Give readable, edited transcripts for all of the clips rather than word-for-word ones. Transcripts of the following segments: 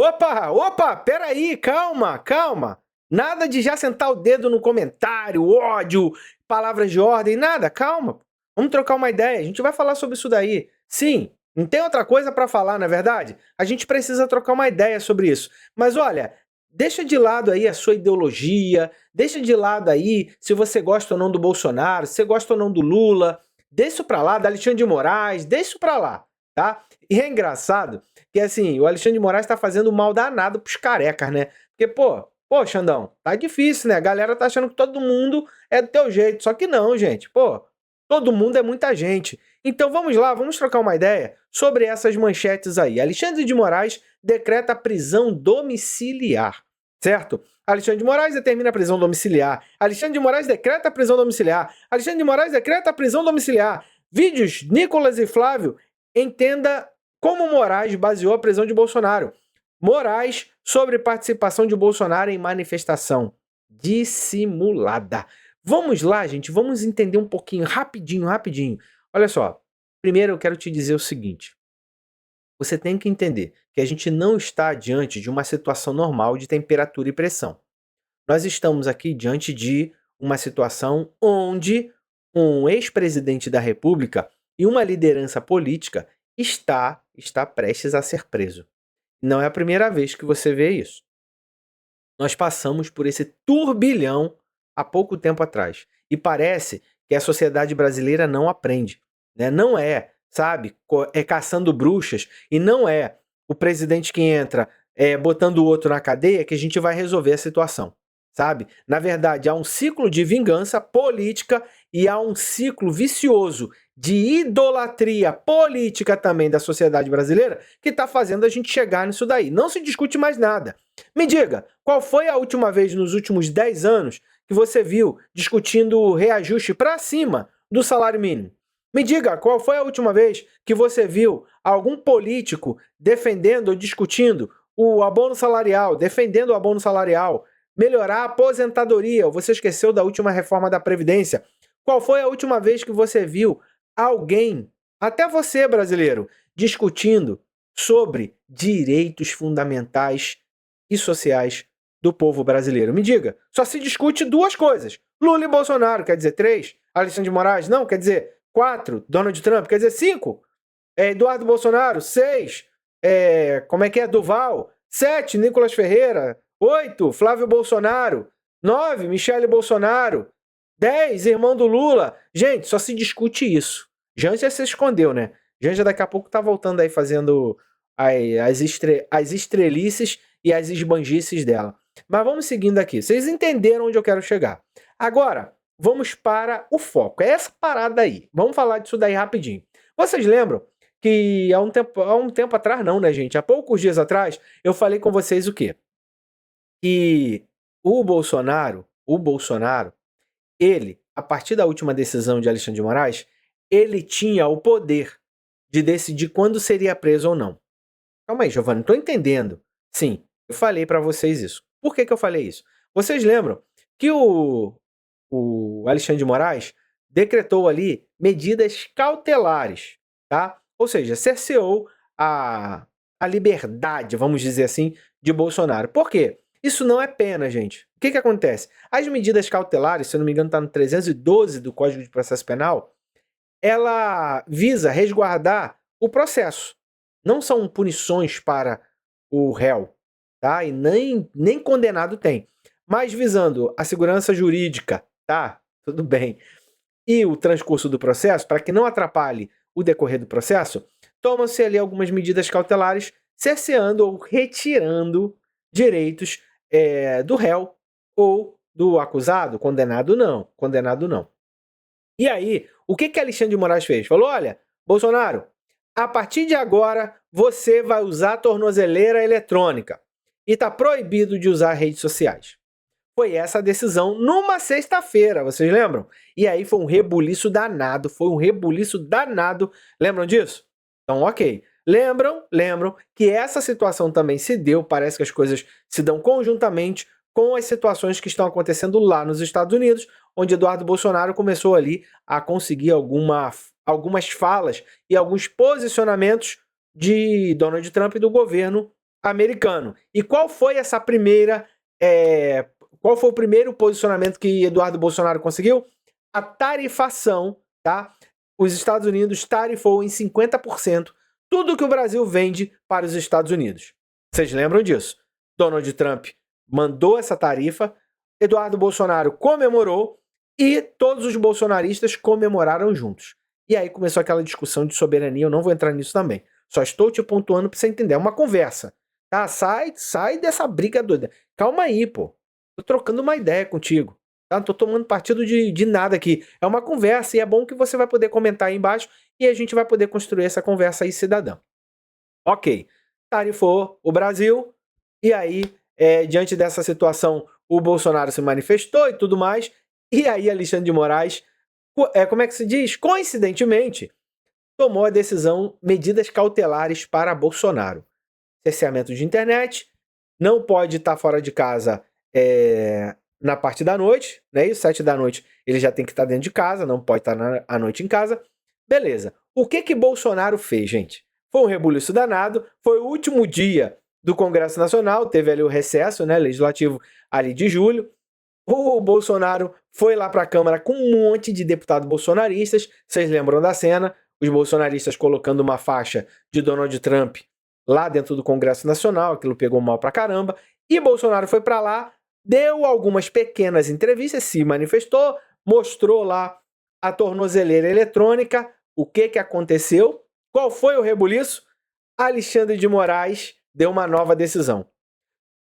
Opa, peraí, calma. Nada de já sentar o dedo no comentário, ódio, palavras de ordem, nada, calma. Vamos trocar uma ideia, a gente vai falar sobre isso daí. Sim, não tem outra coisa pra falar, não é verdade? A gente precisa trocar uma ideia sobre isso. Mas olha, deixa de lado aí a sua ideologia, deixa de lado aí se você gosta ou não do Bolsonaro, se você gosta ou não do Lula, deixa isso pra lá, da Alexandre de Moraes, deixa isso pra lá, tá? E é engraçado que assim, o Alexandre de Moraes tá fazendo um mal danado pros carecas, né? Porque, pô, Xandão, tá difícil, né? A galera tá achando que todo mundo é do teu jeito. Só que não, gente. Pô, todo mundo é muita gente. Então vamos lá, vamos trocar uma ideia sobre essas manchetes aí. Alexandre de Moraes decreta prisão domiciliar, certo? Alexandre de Moraes determina a prisão domiciliar. Alexandre de Moraes decreta a prisão domiciliar. Alexandre de Moraes decreta a prisão domiciliar. Vídeos, Nicolas e Flávio, entenda como Moraes baseou a prisão de Bolsonaro. Moraes sobre participação de Bolsonaro em manifestação dissimulada. Vamos lá, gente, vamos entender um pouquinho, rapidinho. Olha só, primeiro eu quero te dizer o seguinte. Você tem que entender que a gente não está diante de uma situação normal de temperatura e pressão. Nós estamos aqui diante de uma situação onde um ex-presidente da República e uma liderança política está prestes a ser preso. Não é a primeira vez que você vê isso. Nós passamos por esse turbilhão há pouco tempo atrás. E parece que a sociedade brasileira não aprende, né? Não é, sabe, é caçando bruxas e não é o presidente que entra botando o outro na cadeia que a gente vai resolver a situação, sabe? Na verdade, há um ciclo de vingança política e há um ciclo vicioso de idolatria política também da sociedade brasileira que está fazendo a gente chegar nisso daí. Não se discute mais nada. Me diga, qual foi a última vez nos últimos 10 anos que você viu discutindo reajuste para cima do salário mínimo? Me diga, qual foi a última vez que você viu algum político defendendo ou discutindo o abono salarial, defendendo o abono salarial, melhorar a aposentadoria? Ou você esqueceu da última reforma da Previdência? Qual foi a última vez que você viu alguém, até você brasileiro, discutindo sobre direitos fundamentais e sociais do povo brasileiro? Me diga, só se discute duas coisas. Lula e Bolsonaro, quer dizer 3. Alexandre de Moraes, não, quer dizer 4. Donald Trump, quer dizer 5. Eduardo Bolsonaro, 6. Como é que é? Duval. 7. Nicolas Ferreira. 8. Flávio Bolsonaro. 9. Michele Bolsonaro. 10. Irmão do Lula. Gente, só se discute isso. Janja se escondeu, né? Janja daqui a pouco tá voltando aí fazendo as estrelices e as esbanjices dela. Mas vamos seguindo aqui. Vocês entenderam onde eu quero chegar. Agora, vamos para o foco. É essa parada aí. Vamos falar disso daí rapidinho. Vocês lembram que há um tempo atrás, não, né, gente? Há poucos dias atrás, eu falei com vocês o quê? Que o Bolsonaro, ele, a partir da última decisão de Alexandre de Moraes, ele tinha o poder de decidir quando seria preso ou não. Calma aí, Giovanni, não tô entendendo. Sim, eu falei pra vocês isso. Por que eu falei isso? Vocês lembram que o Alexandre de Moraes decretou ali medidas cautelares, tá? Ou seja, cerceou a liberdade, vamos dizer assim, de Bolsonaro. Por quê? Isso não é pena, gente. O que acontece? As medidas cautelares, se eu não me engano, está no 312 do Código de Processo Penal, ela visa resguardar o processo. Não são punições para o réu, tá? E nem condenado tem. Mas visando a segurança jurídica, tá? Tudo bem. E o transcurso do processo, para que não atrapalhe o decorrer do processo, tomam-se ali algumas medidas cautelares, cerceando ou retirando direitos do réu ou do acusado, condenado não. E aí, o que Alexandre de Moraes fez? Falou, olha, Bolsonaro, a partir de agora você vai usar tornozeleira eletrônica e está proibido de usar redes sociais. Foi essa a decisão numa sexta-feira, vocês lembram? E aí foi um rebuliço danado, Lembram disso? Então, ok. Lembram que essa situação também se deu, parece que as coisas se dão conjuntamente com as situações que estão acontecendo lá nos Estados Unidos, onde Eduardo Bolsonaro começou ali a conseguir algumas falas e alguns posicionamentos de Donald Trump e do governo americano. E qual foi essa primeira... qual foi o primeiro posicionamento que Eduardo Bolsonaro conseguiu? A tarifação, tá? Os Estados Unidos tarifou em 50% tudo que o Brasil vende para os Estados Unidos. Vocês lembram disso? Donald Trump mandou essa tarifa, Eduardo Bolsonaro comemorou e todos os bolsonaristas comemoraram juntos. E aí começou aquela discussão de soberania, eu não vou entrar nisso também. Só estou te pontuando para você entender, é uma conversa. Tá? Sai dessa briga doida. Calma aí, pô. Tô trocando uma ideia contigo. Tá? Não tô tomando partido de nada aqui. É uma conversa e é bom que você vai poder comentar aí embaixo e a gente vai poder construir essa conversa aí cidadã. Ok. Tarifou o Brasil e aí, diante dessa situação, o Bolsonaro se manifestou e tudo mais. E aí Alexandre de Moraes, como é que se diz? Coincidentemente, tomou a decisão, medidas cautelares para Bolsonaro. Cerceamento de internet, não pode estar fora de casa na parte da noite, né? E 7 da noite ele já tem que estar dentro de casa, não pode estar à noite em casa. Beleza. O que Bolsonaro fez, gente? Foi um rebuliço danado, foi o último dia do Congresso Nacional, teve ali o recesso, né, legislativo ali de julho. O Bolsonaro foi lá para a Câmara com um monte de deputados bolsonaristas. Vocês lembram da cena? Os bolsonaristas colocando uma faixa de Donald Trump lá dentro do Congresso Nacional. Aquilo pegou mal pra caramba. E Bolsonaro foi para lá, deu algumas pequenas entrevistas, se manifestou, mostrou lá a tornozeleira eletrônica. O que aconteceu? Qual foi o rebuliço? Alexandre de Moraes deu uma nova decisão.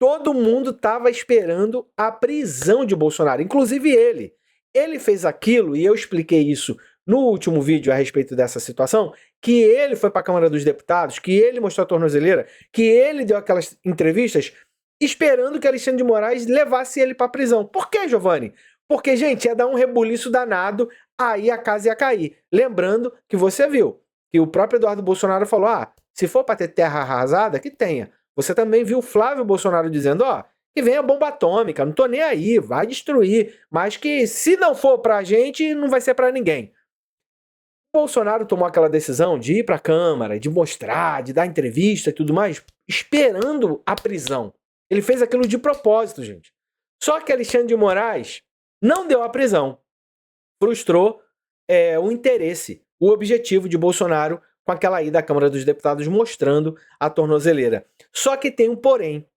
Todo mundo estava esperando a prisão de Bolsonaro, inclusive ele. Ele fez aquilo, e eu expliquei isso no último vídeo a respeito dessa situação, que ele foi para a Câmara dos Deputados, que ele mostrou a tornozeleira, que ele deu aquelas entrevistas esperando que Alexandre de Moraes levasse ele para a prisão. Por que, Giovanni? Porque, gente, ia dar um rebuliço danado, aí a casa ia cair. Lembrando que você viu que o próprio Eduardo Bolsonaro falou, se for para ter terra arrasada, que tenha. Você também viu o Flávio Bolsonaro dizendo, que vem a bomba atômica, não tô nem aí, vai destruir, mas que se não for pra gente, não vai ser pra ninguém. O Bolsonaro tomou aquela decisão de ir pra Câmara, de mostrar, de dar entrevista e tudo mais, esperando a prisão. Ele fez aquilo de propósito, gente. Só que Alexandre de Moraes não deu a prisão. Frustrou o interesse, o objetivo de Bolsonaro com aquela ida à Câmara dos Deputados mostrando a tornozeleira. Só que tem um porém.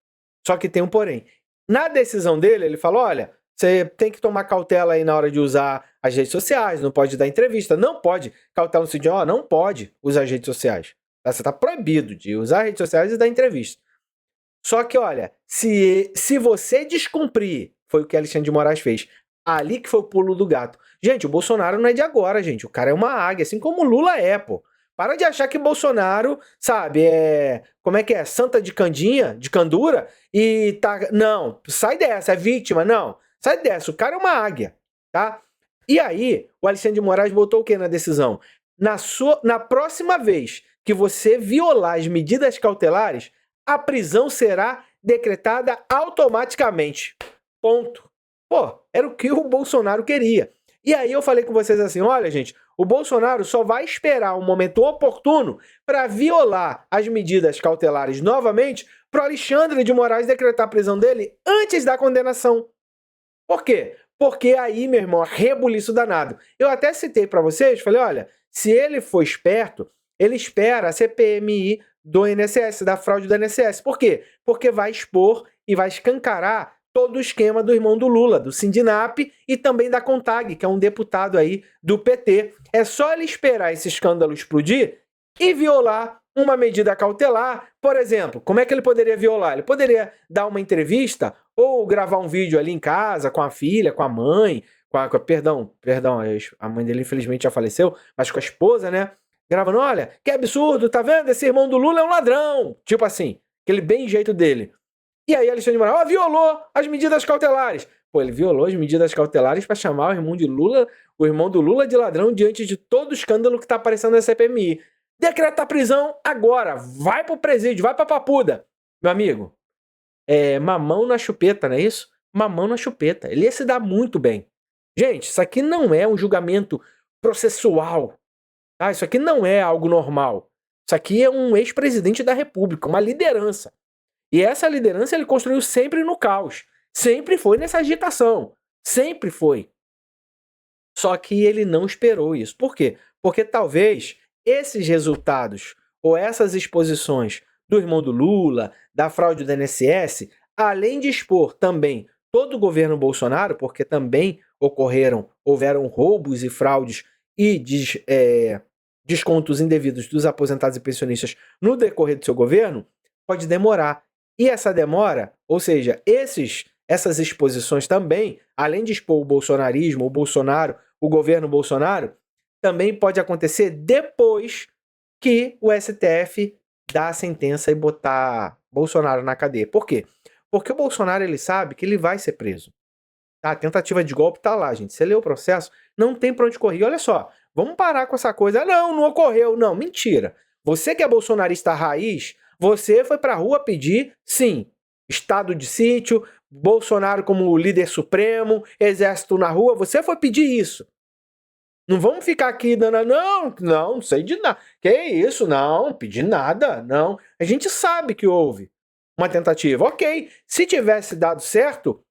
Na decisão dele, ele falou, olha, você tem que tomar cautela aí na hora de usar as redes sociais, não pode dar entrevista, não pode. Cautela no sentido, não pode usar as redes sociais. Você está proibido de usar as redes sociais e dar entrevista. Só que, olha, se você descumprir, foi o que Alexandre de Moraes fez, ali que foi o pulo do gato. Gente, o Bolsonaro não é de agora, gente. O cara é uma águia, assim como o Lula é, pô. Para de achar que Bolsonaro, sabe, como é que é? Santa de Candinha, de Candura, e tá... Não, sai dessa, é vítima, não. Sai dessa, o cara é uma águia, tá? E aí, o Alexandre de Moraes botou o quê na decisão? Na próxima vez que você violar as medidas cautelares, a prisão será decretada automaticamente. Ponto. Pô, era o que o Bolsonaro queria. E aí eu falei com vocês assim, olha, gente, o Bolsonaro só vai esperar um momento oportuno para violar as medidas cautelares novamente para o Alexandre de Moraes decretar a prisão dele antes da condenação. Por quê? Porque aí, meu irmão, rebuliço danado. Eu até citei para vocês, falei, olha, se ele for esperto, ele espera a CPMI do INSS, da fraude do INSS. Por quê? Porque vai expor e vai escancarar todo o esquema do irmão do Lula, do Sindinap e também da Contag, que é um deputado aí do PT. É só ele esperar esse escândalo explodir e violar uma medida cautelar. Por exemplo, como é que ele poderia violar? Ele poderia dar uma entrevista ou gravar um vídeo ali em casa com a filha, com a mãe, perdão, a mãe dele infelizmente já faleceu, mas com a esposa, né? Gravando, olha, que absurdo, tá vendo? Esse irmão do Lula é um ladrão. Tipo assim, aquele bem jeito dele. E aí Alexandre de Moraes, violou as medidas cautelares. Pô, ele violou as medidas cautelares para chamar o irmão do Lula de ladrão diante de todo o escândalo que tá aparecendo na CPMI. Decreta a prisão agora, vai pro presídio, vai pra Papuda. Meu amigo, mamão na chupeta, não é isso? Mamão na chupeta. Ele ia se dar muito bem. Gente, isso aqui não é um julgamento processual. Tá? Isso aqui não é algo normal. Isso aqui é um ex-presidente da República, uma liderança. E essa liderança ele construiu sempre no caos. Sempre foi nessa agitação. Sempre foi. Só que ele não esperou isso. Por quê? Porque talvez esses resultados ou essas exposições do irmão do Lula, da fraude do INSS, além de expor também todo o governo Bolsonaro, porque também houveram roubos e fraudes e descontos indevidos dos aposentados e pensionistas no decorrer do seu governo, pode demorar. E essa demora, ou seja, essas exposições também, além de expor o bolsonarismo, o Bolsonaro, o governo Bolsonaro, também pode acontecer depois que o STF dá a sentença e botar Bolsonaro na cadeia. Por quê? Porque o Bolsonaro ele sabe que ele vai ser preso. Tá? A tentativa de golpe tá lá, gente. Você lê o processo, não tem pra onde correr. E olha só, vamos parar com essa coisa. Não ocorreu. Não, mentira. Você que é bolsonarista raiz, você foi pra rua pedir, sim, estado de sítio, Bolsonaro como líder supremo, exército na rua, você foi pedir isso. Não vamos ficar aqui dando, não sei de nada. Que isso? Não, pedi nada, não. A gente sabe que houve uma tentativa. Ok, se tivesse dado certo,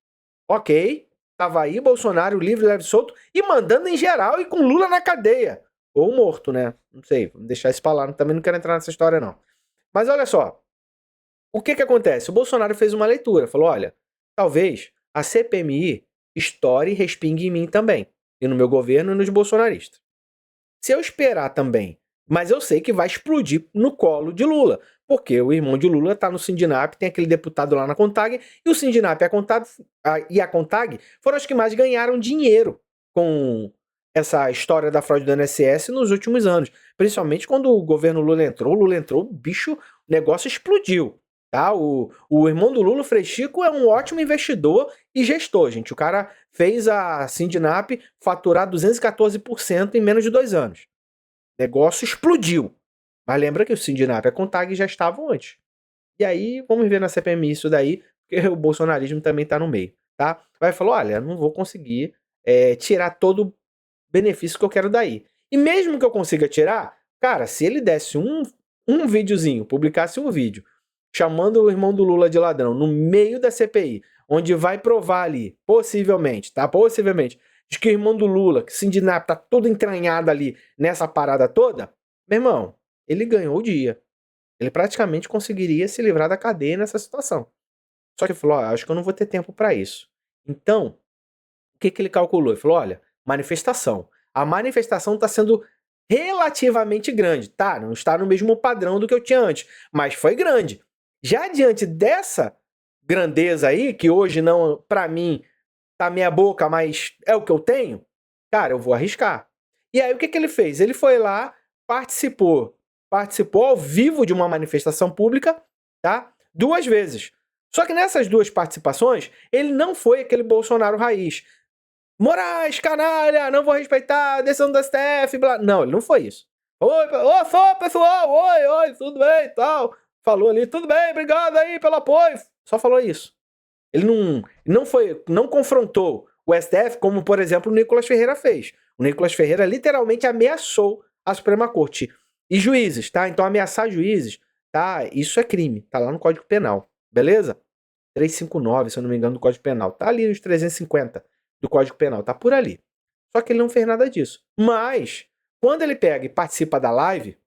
ok, tava aí Bolsonaro livre, leve e solto e mandando em geral e com Lula na cadeia. Ou morto, né? Não sei, vamos deixar isso pra lá. Também não quero entrar nessa história, não. Mas olha só, o que acontece? O Bolsonaro fez uma leitura, falou, olha, talvez a CPMI estoure e respingue em mim também. E no meu governo e nos bolsonaristas. Se eu esperar também, mas eu sei que vai explodir no colo de Lula, porque o irmão de Lula tá no Sindinap, tem aquele deputado lá na CONTAG, e o Sindinap e a CONTAG foram as que mais ganharam dinheiro com essa história da fraude do INSS nos últimos anos. Principalmente quando o governo Lula entrou, o bicho, o negócio explodiu. Tá? O irmão do Lula, o Frei Chico, é um ótimo investidor e gestor, gente. O cara fez a Sindinap faturar 214% em menos de 2 anos. O negócio explodiu. Mas lembra que o Sindinap e a CONTAG já estavam antes. E aí, vamos ver na CPMI isso daí, porque o bolsonarismo também tá no meio, tá? Vai falar, olha, não vou conseguir tirar todo o benefício que eu quero daí. E mesmo que eu consiga tirar, cara, se ele desse um videozinho, publicasse um vídeo, chamando o irmão do Lula de ladrão no meio da CPI, onde vai provar ali, possivelmente, tá? Possivelmente, de que o irmão do Lula, que o Sindinap tá todo entranhado ali nessa parada toda, meu irmão, ele ganhou o dia. Ele praticamente conseguiria se livrar da cadeia nessa situação. Só que ele falou, acho que eu não vou ter tempo para isso. Então, o que ele calculou? Ele falou, olha, manifestação. A manifestação está sendo relativamente grande, tá? Não está no mesmo padrão do que eu tinha antes, mas foi grande. Já diante dessa grandeza aí, que hoje não, para mim, tá meia boca, mas é o que eu tenho, cara, eu vou arriscar. E aí o que ele fez? Ele foi lá, participou ao vivo de uma manifestação pública, tá? 2 vezes. Só que nessas 2 participações, ele não foi aquele Bolsonaro raiz. Moraes, canalha, não vou respeitar a decisão do STF, blá. Não, ele não foi isso. Oi, pessoal, oi, tudo bem e tal. Falou ali, tudo bem, obrigado aí pelo apoio. Só falou isso. Ele não confrontou o STF como, por exemplo, o Nicolas Ferreira fez. O Nicolas Ferreira literalmente ameaçou a Suprema Corte. E juízes, tá? Então ameaçar juízes, tá? Isso é crime, tá lá no Código Penal, beleza? 359, se eu não me engano, do Código Penal. Tá ali nos 350 do Código Penal, tá por ali. Só que ele não fez nada disso. Mas, quando ele pega e participa da live,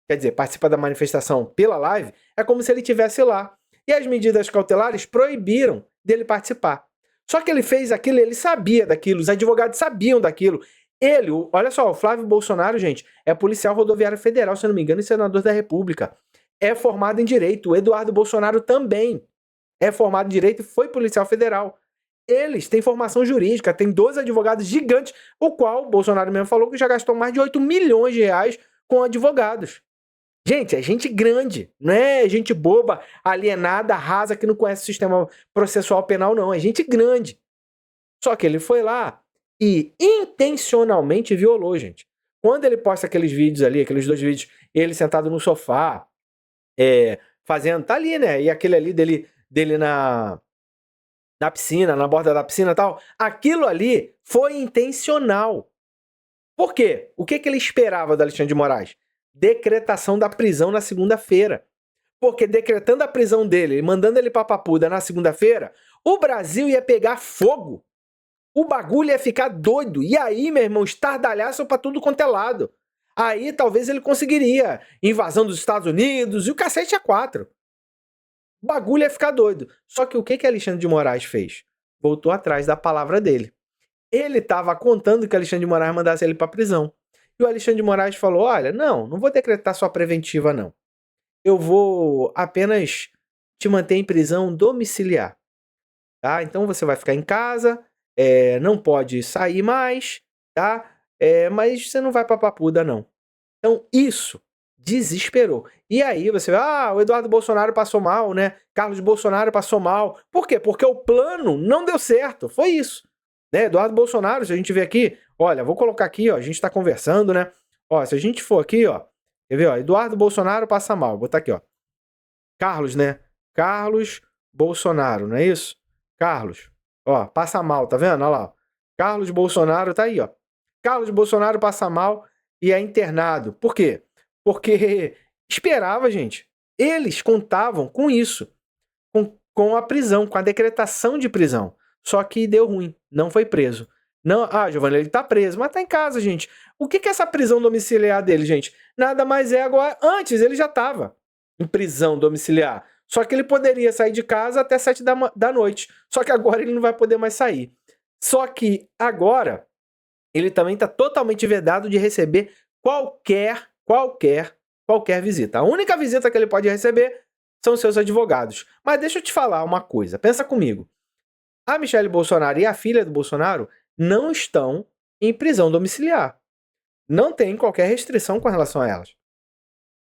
quer dizer, participa da manifestação pela live, é como se ele estivesse lá. E as medidas cautelares proibiram dele participar. Só que ele fez aquilo, ele sabia daquilo, os advogados sabiam daquilo. Ele, olha só, o Flávio Bolsonaro, gente, é policial rodoviário federal, se eu não me engano, e senador da República. É formado em direito. O Eduardo Bolsonaro também é formado em direito e foi policial federal. Eles têm formação jurídica, tem 12 advogados gigantes, o qual o Bolsonaro mesmo falou que já gastou mais de 8 milhões de reais com advogados. Gente, é gente grande, não é gente boba, alienada, rasa, que não conhece o sistema processual penal, não. É gente grande. Só que ele foi lá e intencionalmente violou, gente. Quando ele posta aqueles vídeos ali, aqueles 2 vídeos, ele sentado no sofá, fazendo, tá ali, né? E aquele ali dele na piscina, na borda da piscina e tal, aquilo ali foi intencional. Por quê? O que ele esperava do Alexandre de Moraes? Decretação da prisão na segunda-feira. porque decretando a prisão dele, mandando ele pra Papuda na segunda-feira, o Brasil ia pegar fogo. O bagulho ia ficar doido. E aí, meu irmão, estardalhaço pra tudo quanto é lado. Aí talvez ele conseguiria invasão dos Estados Unidos e o cacete é 4. O bagulho ia ficar doido. Só que o que Alexandre de Moraes fez? Voltou atrás da palavra dele. Ele estava contando que Alexandre de Moraes mandasse ele pra prisão. E o Alexandre de Moraes falou, olha, não vou decretar só preventiva, não. Eu vou apenas te manter em prisão domiciliar. Tá? Então você vai ficar em casa, não pode sair mais, tá? Mas você não vai pra Papuda, não. Então isso desesperou. E aí você vai, o Eduardo Bolsonaro passou mal, né? Carlos Bolsonaro passou mal. Por quê? Porque o plano não deu certo. Foi isso. Né? Eduardo Bolsonaro, se a gente vê aqui, olha, vou colocar aqui, ó, a gente tá conversando, né? Ó, se a gente for aqui, ó, quer ver, ó, Eduardo Bolsonaro passa mal. Vou botar aqui, ó. Carlos, né? Carlos Bolsonaro, não é isso? Carlos, ó, passa mal, tá vendo? Olha lá. Carlos Bolsonaro tá aí, ó. Carlos Bolsonaro passa mal e é internado. Por quê? Porque esperava, gente. Eles contavam com isso, com a prisão, com a decretação de prisão. Só que deu ruim, não foi preso. Não, Giovanni, ele tá preso, mas tá em casa, gente. O que é essa prisão domiciliar dele, gente? Nada mais é agora. Antes ele já tava em prisão domiciliar. Só que ele poderia sair de casa até 7 da noite. Só que agora ele não vai poder mais sair. Só que agora ele também está totalmente vedado de receber qualquer visita. A única visita que ele pode receber são seus advogados. Mas deixa eu te falar uma coisa, pensa comigo. A Michelle Bolsonaro e a filha do Bolsonaro não estão em prisão domiciliar. Não tem qualquer restrição com relação a elas.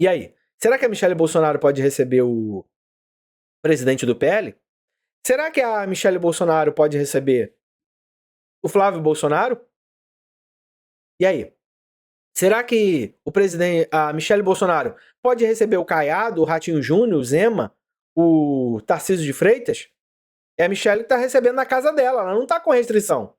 E aí? Será que a Michelle Bolsonaro pode receber o presidente do PL? Será que a Michelle Bolsonaro pode receber o Flávio Bolsonaro? E aí? Será que a Michelle Bolsonaro pode receber o Caiado, o Ratinho Júnior, o Zema, o Tarcísio de Freitas? É a Michelle que tá recebendo na casa dela, ela não tá com restrição.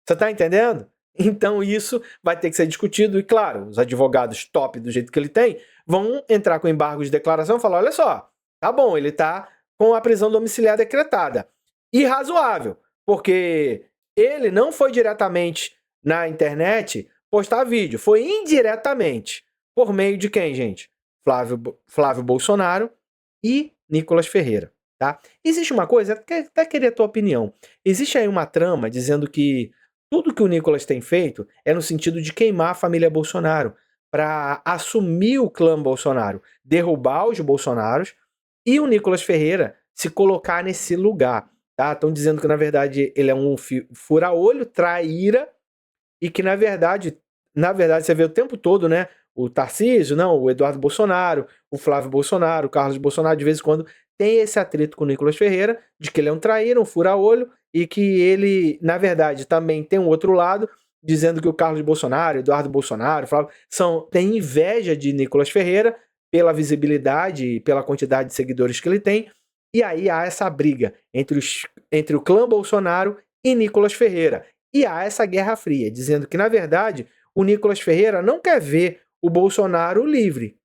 Você tá entendendo? Então isso vai ter que ser discutido e, claro, os advogados top do jeito que ele tem vão entrar com embargo de declaração e falar, olha só, tá bom, ele tá com a prisão domiciliar decretada. Irrazoável, porque ele não foi diretamente na internet postar vídeo, foi indiretamente. Por meio de quem, gente? Flávio Bolsonaro e Nicolas Ferreira. Tá? Existe uma coisa, até queria a tua opinião. Existe aí uma trama dizendo que tudo que o Nicolas tem feito é no sentido de queimar a família Bolsonaro, para assumir o clã Bolsonaro, derrubar os Bolsonaros e o Nicolas Ferreira se colocar nesse lugar. Tá? Estão dizendo que, na verdade, ele é um fura-olho, traíra, e que, na verdade, você vê o tempo todo, né? O Tarcísio, não, o Eduardo Bolsonaro, o Flávio Bolsonaro, o Carlos Bolsonaro, de vez em quando, tem esse atrito com o Nicolas Ferreira, de que ele é um traíra, um fura-olho, e que ele, na verdade, também tem um outro lado, dizendo que o Carlos Bolsonaro, Eduardo Bolsonaro, Flávio, tem inveja de Nicolas Ferreira pela visibilidade e pela quantidade de seguidores que ele tem, e aí há essa briga entre o clã Bolsonaro e Nicolas Ferreira. E há essa guerra fria, dizendo que, na verdade, o Nicolas Ferreira não quer ver o Bolsonaro livre,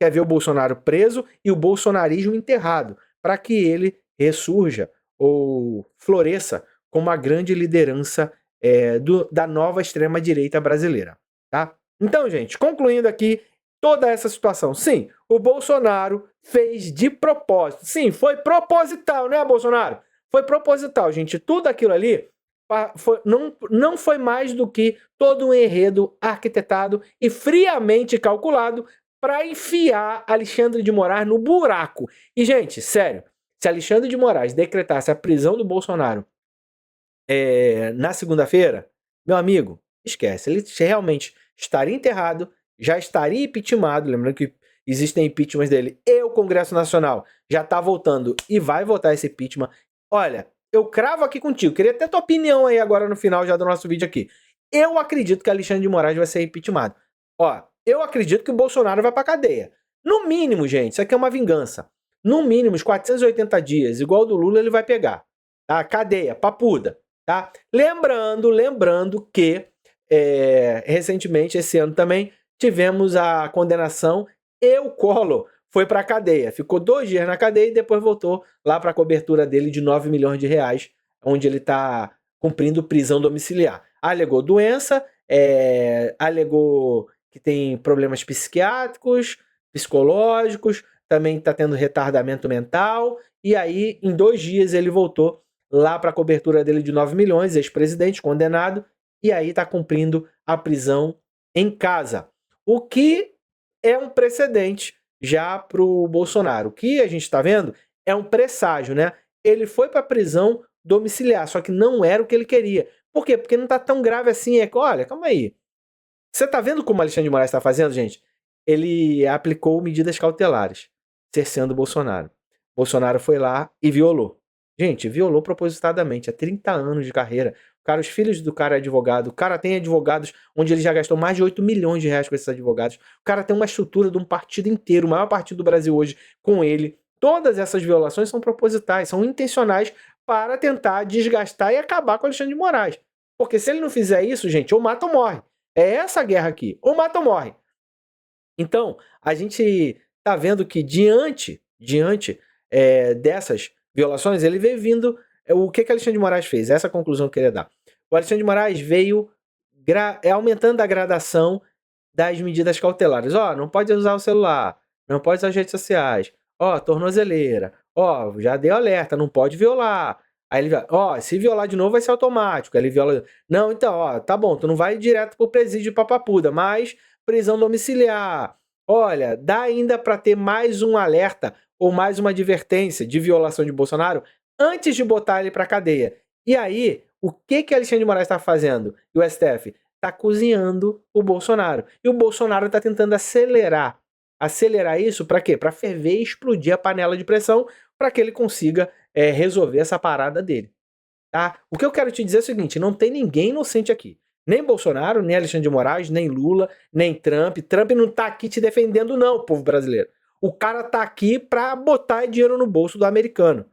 quer ver o Bolsonaro preso e o bolsonarismo enterrado, para que ele ressurja ou floresça como uma grande liderança da nova extrema-direita brasileira. Tá? Então, gente, concluindo aqui toda essa situação. Sim, o Bolsonaro fez de propósito. Sim, foi proposital, né, Bolsonaro? Foi proposital, gente. Tudo aquilo ali não foi mais do que todo um enredo arquitetado e friamente calculado para enfiar Alexandre de Moraes no buraco. E, gente, sério, se Alexandre de Moraes decretasse a prisão do Bolsonaro na segunda-feira, meu amigo, esquece. Ele realmente estaria enterrado, já estaria impeachmentado, lembrando que existem impeachments dele, e o Congresso Nacional já tá votando e vai votar esse impeachment. Olha, eu cravo aqui contigo, queria ter tua opinião aí agora no final já do nosso vídeo aqui. Eu acredito que Alexandre de Moraes vai ser impeachmentado. Ó, eu acredito que o Bolsonaro vai pra cadeia. No mínimo, gente, isso aqui é uma vingança. No mínimo, os 480 dias, igual o do Lula, ele vai pegar. Tá? Cadeia, papuda. Tá? Lembrando que recentemente, esse ano também, tivemos a condenação e o Collor foi para a cadeia. Ficou 2 dias na cadeia e depois voltou lá para a cobertura dele de 9 milhões de reais, onde ele está cumprindo prisão domiciliar. Alegou doença, alegou que tem problemas psiquiátricos, psicológicos, também está tendo retardamento mental, e aí em 2 dias ele voltou lá para a cobertura dele de 9 milhões, ex-presidente, condenado, e aí está cumprindo a prisão em casa. O que é um precedente já para o Bolsonaro. O que a gente está vendo é um presságio, né? Ele foi para a prisão domiciliar, só que não era o que ele queria. Por quê? Porque não está tão grave assim. Olha, calma aí. Você está vendo como o Alexandre de Moraes está fazendo, gente? Ele aplicou medidas cautelares, cerceando o Bolsonaro. Bolsonaro foi lá e violou. Gente, violou propositadamente, há 30 anos de carreira. Cara, os filhos do cara é advogado, o cara tem advogados onde ele já gastou mais de 8 milhões de reais com esses advogados. O cara tem uma estrutura de um partido inteiro, o maior partido do Brasil hoje, com ele. Todas essas violações são propositais, são intencionais para tentar desgastar e acabar com o Alexandre de Moraes. Porque se ele não fizer isso, gente, ou mata ou morre. É essa a guerra aqui, ou mata ou morre. Então, a gente tá vendo que diante dessas violações, ele veio vindo. O que Alexandre de Moraes fez? Essa é a conclusão que eu queria dar. O Alexandre de Moraes veio aumentando a gradação das medidas cautelares. Não pode usar o celular, não pode usar as redes sociais, tornozeleira, já deu alerta, não pode violar. Aí ele se violar de novo vai ser automático. Aí ele viola. Não, então, tá bom, tu não vai direto pro presídio de Papapuda, mas prisão domiciliar. Olha, dá ainda para ter mais um alerta ou mais uma advertência de violação de Bolsonaro antes de botar ele para cadeia. E aí, o que Alexandre de Moraes está fazendo? E o STF está cozinhando o Bolsonaro. E o Bolsonaro está tentando acelerar isso para quê? Para ferver e explodir a panela de pressão para que ele consiga resolver essa parada dele. Tá? O que eu quero te dizer é o seguinte, não tem ninguém inocente aqui. Nem Bolsonaro, nem Alexandre de Moraes, nem Lula, nem Trump. Trump não tá aqui te defendendo não, povo brasileiro. O cara tá aqui pra botar dinheiro no bolso do americano.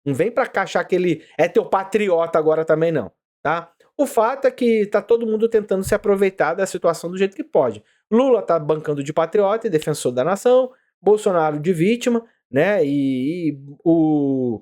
Não vem pra cá achar que ele é teu patriota agora também não, tá? O fato é que tá todo mundo tentando se aproveitar da situação do jeito que pode. Lula tá bancando de patriota e defensor da nação, Bolsonaro de vítima, né? E o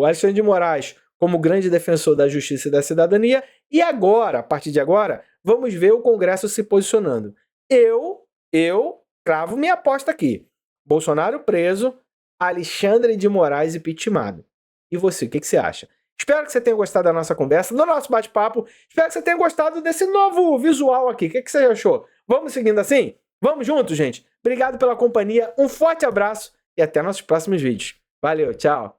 Alexandre de Moraes como grande defensor da justiça e da cidadania. E agora, a partir de agora, vamos ver o Congresso se posicionando. Eu cravo minha aposta aqui. Bolsonaro preso, Alexandre de Moraes impeachmentado. E você, o que você acha? Espero que você tenha gostado da nossa conversa, do nosso bate-papo. Espero que você tenha gostado desse novo visual aqui. O que você achou? Vamos seguindo assim? Vamos juntos, gente? Obrigado pela companhia, um forte abraço e até nossos próximos vídeos. Valeu, tchau!